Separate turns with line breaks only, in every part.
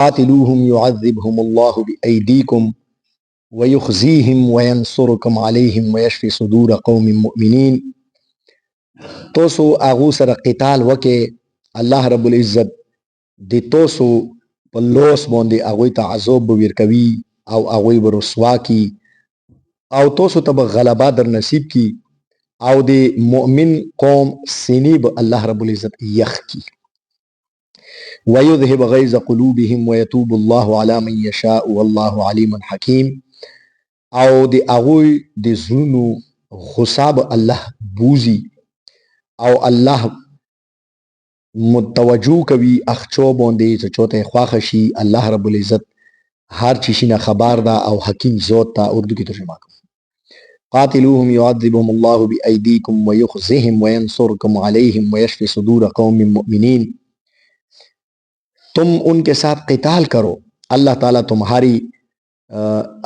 قاتلوهم يعذبهم الله بأيديكم ويخزيهم وينصركم عليهم ويشفي صدور قوم مؤمنين. توسو اغو سره قتال وکي الله رب العزت د توسو په لوس باندې اغوی ته عذاب ورکوي او اغوی به رسوا کی او توسو ته غلبه در نصیب کی او د مؤمن قوم سینې به الله رب العزت یخ کی. ويذهب غيظ قلوبهم ويتوب الله على من يشاء والله عليم حكيم. او د اغوی د زړونو غصه به الله بوزي او الله متوجو کوي اخچو باندې چې چوته خواخه شي. الله رب العزت هر چی شي نه خبر ده او حکیم ذات ته اردو کې ترجمه کوي. قاتلوهم يعذبهم الله بأيديكم ويخزهم وينصركم عليهم ويشفي صدور قوم مؤمنين. تم ان کے ساتھ قتال کرو، اللہ تعالیٰ تمہاری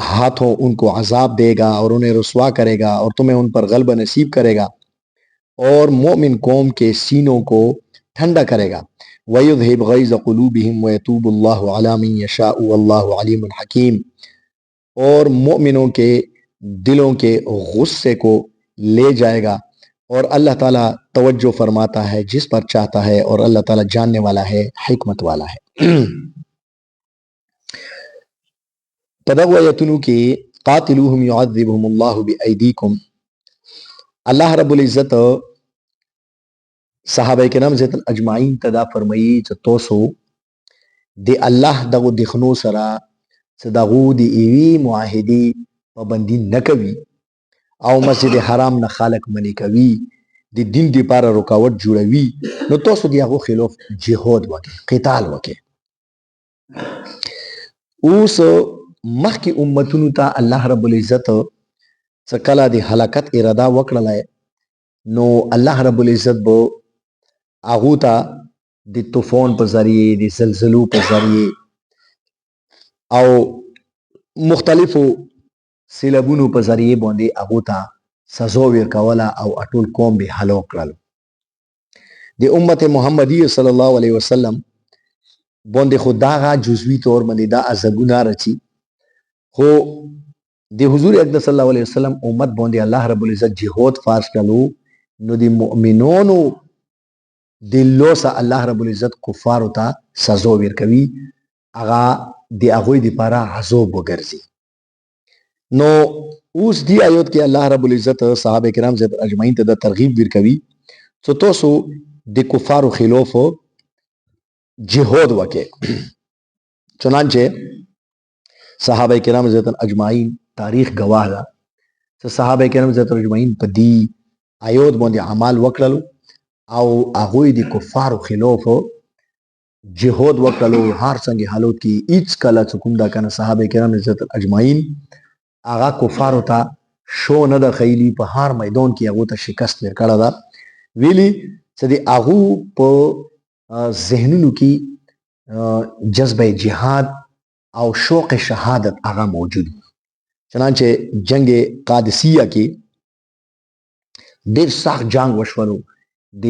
ہاتھوں ان کو عذاب دے گا اور انہیں رسوا کرے گا اور تمہیں ان پر غلبہ نصیب کرے گا اور مومن قوم کے سینوں کو ٹھنڈا کرے گا. وَيُذْهِبْ غَيْظَ قُلُوبِهِمْ وَيَتُوبُ اللَّهُ عَلَى مَن يَشَاءُ وَاللَّهُ عَلِيمٌ حَكِيمٌ. اور مومنوں کے دلوں کے غصے کو لے جائے گا اور اللہ تعالیٰ توجہ فرماتا ہے جس پر چاہتا ہے اور اللہ تعالیٰ جاننے والا ہے، حکمت والا ہے. پدغه آیتونو کې قاتلوهم يعذبهم الله بأيديكم، الله رب العزت صحابه کرام زیت اجمعین ته دا فرمایي چې توسو د الله دغه دخنو سره چې دغه د ایوي معاهدي پابندي نه کوي او مسجد حرام نه خالق منی کوي، د دین لپاره رکاوټ جوړوي، نو تاسو د هغه خلاف جهاد وکړئ، قتال وکړئ. اوس مخکې امتونو ته الله رب العزت څه کله د هلاکت اراده وکړله نو الله رب العزت به هغو ته د طوفان په ذریعې د زلزلو په ذریعې او مختلفو سیلابونو په ذریعې باندې هغو ته سزا ورکوله او ټول قوم به هلاک کړل. د امت محمدی صلی الله علیه وسلم باندې خو دغه جزوي طور باندې دا عذابونه راځي، خو د حضور اقدس صلی الله علیه وسلم امت باندې الله رب العزت جهاد فرض کړلو، نو د مؤمنانو د لوسه الله رب العزت کفارو ته سزا ورکوي، هغه د هغوی دپاره عذاب وګرځي. نو اوس دی آیات کې الله رب العزت صحابه کرام زیات اجمعین ته د ترغیب ورکوي چې تاسو د کفارو خلاف جهاد وکړئ. چنانچه صحابه کرام زیت اجمعین تاریخ گواه ده چې صحابه کرام زیت اجمعین په دی آیات باندې عمل وکړلو او هغوی د کفارو خلاف جهاد وکړلو. هر څنګه حالات کې هیڅ کله چې کوم دا کنه صحابه کرام زیت اجمعین هغه کفارو ته شو نه د خیلی، په هر میدان کې هغو ته شکست ورکړه ده، ویلي چې د هغو په ذهنونو کې جذبه جهاد او شوق شهادت هغه موجود. چنانچه جنگ قادسیه کې ډیر سخت جنگ وشولو، د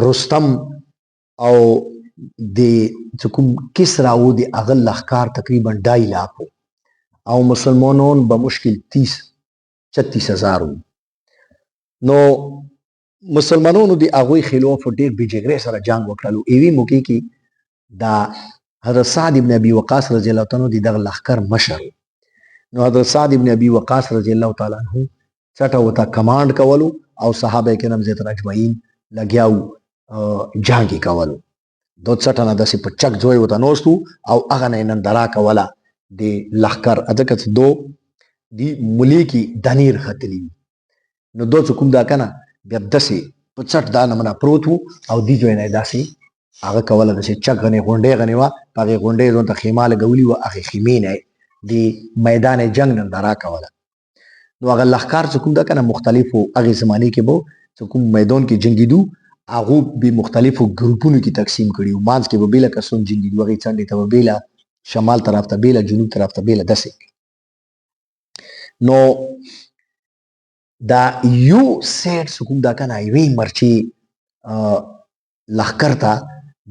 رستم او د کوم کسرا او د هغه لښکر تقریبا 2.5 لاکھ او مسلمانان به مشکل 36 هزار. نو مسلمانانو د هغوی خلاف ډیر بې جګړې سره جنگ وکړلو. ایوي موقع کې دا حضرت سعد ابن ابي وقاص رضی الله تعالی عنہ د دغه لښکر مشر، نو حضرت سعد ابن ابي وقاص رضی الله تعالی عنہ چټه وته کمانډ کولو او صحابه کرام زیت اجمعین لګیاو جنگ کولو. دو چټه نه داسې په چک ځای وته نوستو او هغه نه ننداره کوله د لښکر، ځکه چې دو دی ملیکی دنیر ختلی، نو دو چې کوم دا کنه بیا داسې په چټ دا نمونه پروت وو او دی ځای نه داسې هغه کوله داسې چک غنې غونډې غنې وه، په هغې غونډې ځان ته خیمه لګولي وه، هغې خیمې نه د میدان جنګ ننداره کوله. نو هغه لښکر چې کوم ده که نه مختلفو هغې زمانې کې به چې کوم میدان کې جنګېدو هغو به مختلفو ګروپونو کې تقسیم کړي وو، منځ کې به بېله کسان جنګېدو، هغې څنډې ته به بېله، شمال طرف ته بېله، جنوب طرف ته بېله، داسې. نو دا یو سیټ چې کوم ده که نه یوې مرچې لښکر ته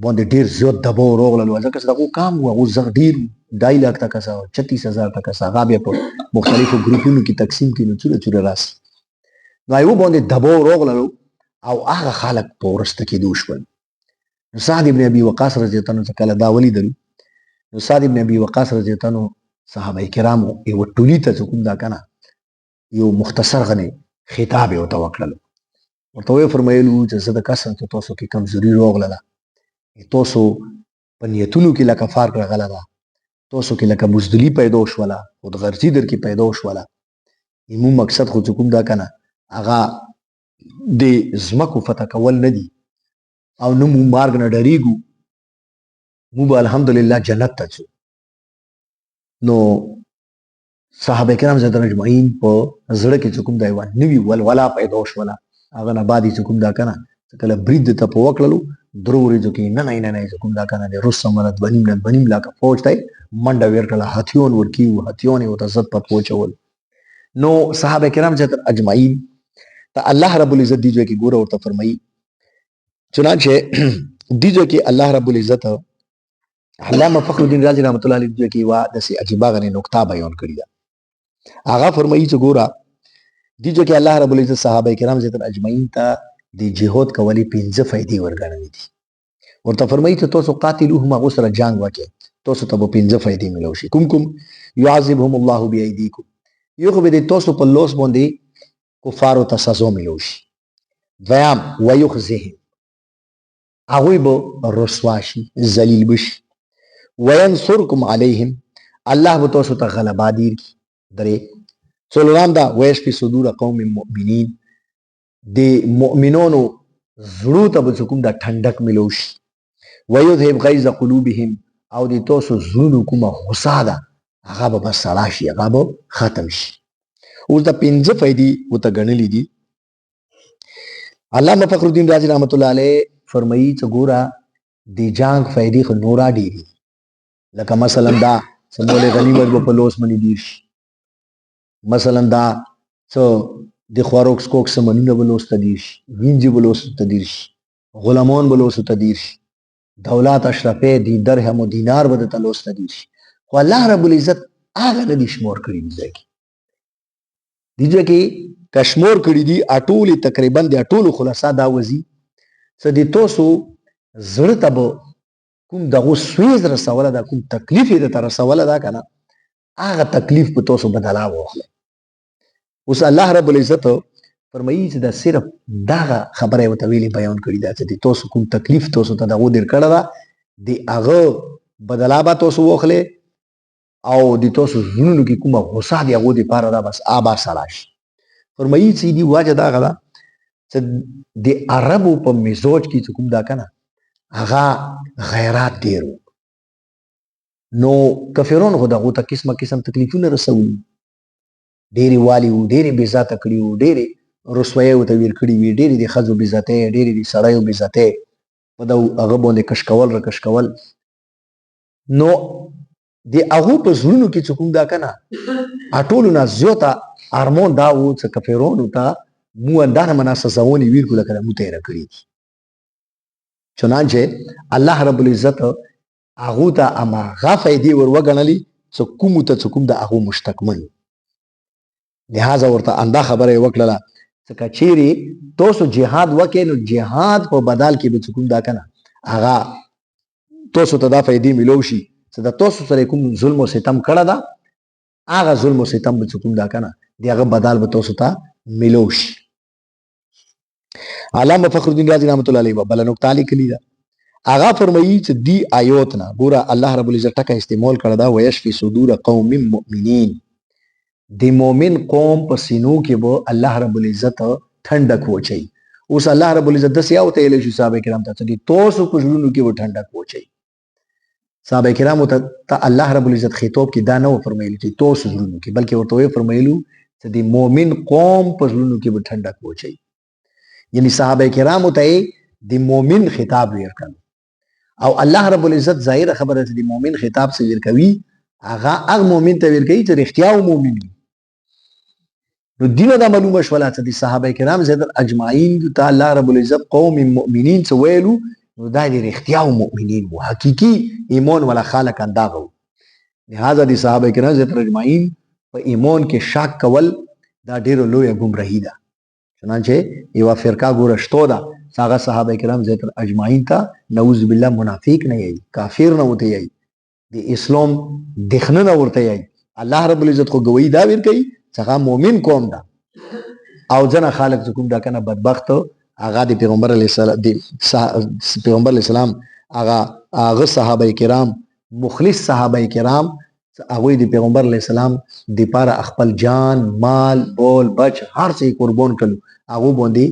باندې ډیر زیات دباو راغلل ځکه چې دغه کام و هغه زغ ډیر 2 लाख تک 36000 تک هغه بیا په مختلفو ګروپونو کې تقسیم کینو چې راسي نو یو باندې دباو راغلل او هغه خلک په ورسته کې دوشول نو سعد ابن ابي وقاص رضی الله عنه کله دا ولیدل نو سعد ابن ابي وقاص رضی الله عنه صحابه کرامو یو ټولی ته کوم دا کنه یو مختصر غني خطاب یو توکل ورته فرمایلو چې زه د کسان ته تاسو کې کمزوري راغله تاسو په نیتونو کې لکه فارق راغله ده تاسو کې لکه بزدلی پیدا شوله خود غرضی در کې پیدا شوله ایمو مقصد خو کوم دا کنه هغه د زمکو فتح کول نه دي او نو مو مارګ نه ډریګو مو به الحمدلله جنت ته ځو نو صحابه کرام زده اجمعین په زړه کې کوم دا یو نوی ولولا پیدا شوله هغه نه بعدي کوم دا کنه کله برید ته په وکړلو ضروري ځکه نه کوم دا کنه د روس سمرت بنیم لا کا فوج ته منډه ورکړه هتیون ورکیو هتیون او عزت په پوچول نو صحابه کرام زده اجمعین ته الله رب العزت دیږي کې ګوره ورته فرمایي چنانچه دیږي کې الله رب العزت علامه فخر الدین رازی رحمت الله علیه دیږي کې وا د سي عجيبه غني نقطه بیان کړی دا هغه فرمایي چې ګوره دیږي کې الله رب العزت صحابه کرام زده اجمعین ته د جهاد کولې 15 فائدې ورګڼلې دي ورته فرمایي چې تاسو قاتلوهم غسر جنگ وکړي تاسو ته 15 فائدې ملو شي کوم يعذبهم الله بأيديكم یو خو به تاسو په لوس باندې کفارو ته سزا ملو شي دویم ويخزهم هغوی به رسوا شي ذلیل بشي وینصرکم علیهم الله به تاسو ته غلبه درکړي درې څلورم دا ویشفي صدور قوم مؤمنین د مؤمنانو زړو ته به کوم دا ټنډک ملو شي ويذهب غیظ قلوبهم او د تاسو زړونو کومه غصه ده هغه به بس سړه شي هغه به ختم شي اوس دا 15 فائدې وته ګڼلې دي علامه فخر الدین رازی رحمت الله علیه فرمایي چې ګوره د جنگ فائدې خو نورا ډېری لکه مثلا دا سمول غنیمت په لوس منی دي شي مثلا دا څو د خواروکس کوک سمنونه بلوس تدیر شي وینځي بلوس تدیر شي غلامان بلوس تدیر شي دولت اشرفه دي درهم او دینار بده تلوس تدیر شي خو الله رب العزت هغه نه دي شمور کړی دی کې کشمور کړی دي اټول تقریبا د اټول خلاصا دا وزي څه دي تاسو زړه ته کوم دغه سويز رسوله دا کوم تکلیف دې تر رسوله دا کنه هغه تکلیف په تاسو بدلا واخله اوس الله رب العزت فرمایي چې دا صرف دا خبره وته ویلي بیان کړی دا چې تاسو کوم تکلیف تاسو ته دغه در کړه دا دی هغه بدلا به تاسو واخله او د تاسو ژوندونو کې کومه غوسه دی هغه د پاره دا بس آبا سلاش فرمایي چې دی واجه دا غلا چې د عربو په مزاج کې کوم دا کنه هغه غیرات ډیرو نو کفرون خو دغه ته قسم تکلیفونه رسول ډېری والی وو ډېری بې ذاته کړي وو ډېری رسوایي ورته ویل کړي وي ډېری د ښځو بې ذاتۍ ډېری د سړیو بې ذاتۍ په دغه هغه باندې کش کول رکش کول نو د هغو په زړونو کې چې کوم دا که نه اټولو نه زیاته ارمان دا و چې کفرونو ته مو اندانه مناسسونې ویر کړو لکه مو تیره کړي دي چنانچه الله رب العزت هغو ته هماغه فایدې ور وګڼلې چې کومو ته چې کوم د هغو مشتکمن لہذا ورته اندا خبره وکړه چې کچيري تاسو جهاد وکې نو جهاد په بدل کې به کوم دا کنه هغه تاسو ته دا فائدې ملو شي چې دا تاسو سره کوم ظلم او ستم کړه دا هغه ظلم او ستم به کوم دا کنه دغه بدل به تاسو ته ملو شي علامه فخر الدین رازی رحمت الله علیه بل نقطه لیکلی دا هغه فرمایي چې دی آیات نه ګوره الله رب العزت ټکه استعمال کړه دا ويشفي صدور قوم مؤمنین د مؤمن قوم په سینو کې به الله رب العزت ठंडक وچي اوس الله رب العزت د سیاو ته له صحابه کرام ته چې تاسو په ژوندونو کې به ठंडक وچي صحابه کرام ته الله رب العزت خطاب کې دا نه فرمایلی چې تاسو ژوندونو کې بلکې ورته فرمایلو چې د مؤمن قوم په ژوندونو کې به ठंडक وچي یعنی صحابه کرام ته د مؤمن خطاب ورکړ او الله رب العزت ظاهر خبره د مؤمن خطاب څخه ورکوي هغه مؤمن ته ورکوي چې اختیار مؤمن نو دینه دا معلومه شوله چې د صحابه کرام زیات اجمعین ته الله رب العزت قوم مؤمنین څه ویلو نو دا د رښتیا مؤمنین وو، حقیقي ایمان والا خلک انداغه وو. لہذا د صحابه کرام زیات اجمعین په ایمان کې شک کول دا ډیره لویه ګمراهي ده. چنانچه یوه فرقه ګوره شتو ده هغه صحابه کرام زیات اجمعین ته نعوذ بالله منافق نه یی، کافر نه وته یی، د اسلام دښمن نه ورته یی. الله رب العزت خو گوی دا ورکوي چې هغه مؤمن قوم ده. او ځنه خلک چې کوم دا کنه بدبخت هغه د پیغمبر علیه السلام پیغمبر علیه السلام هغه صحابه کرام مخلص صحابه کرام هغه د پیغمبر علیه السلام د پاره خپل جان مال بول بچ هر څه قربان کړو، هغه باندې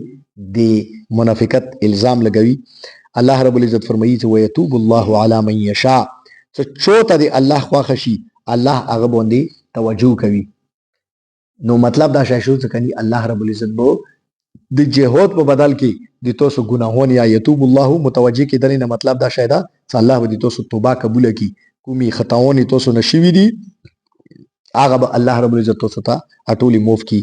د منافقت الزام لګوي. الله رب العزت فرمایي چې ويتوب الله علی من یشاء، چې چوته دی الله خوښ شي الله هغه باندې توجه کوي. نو مطلب دا شای شو چې کني الله رب العزت بو د جهاد په بدل کې د تاسو ګناهون یا یتوب الله متوجه کیدل نه مطلب دا شای دا چې الله به د تاسو توبه قبول کړي، کومي خطاونه تاسو نشوي دي هغه به الله رب العزت تاسو ته اټولي معاف کړي.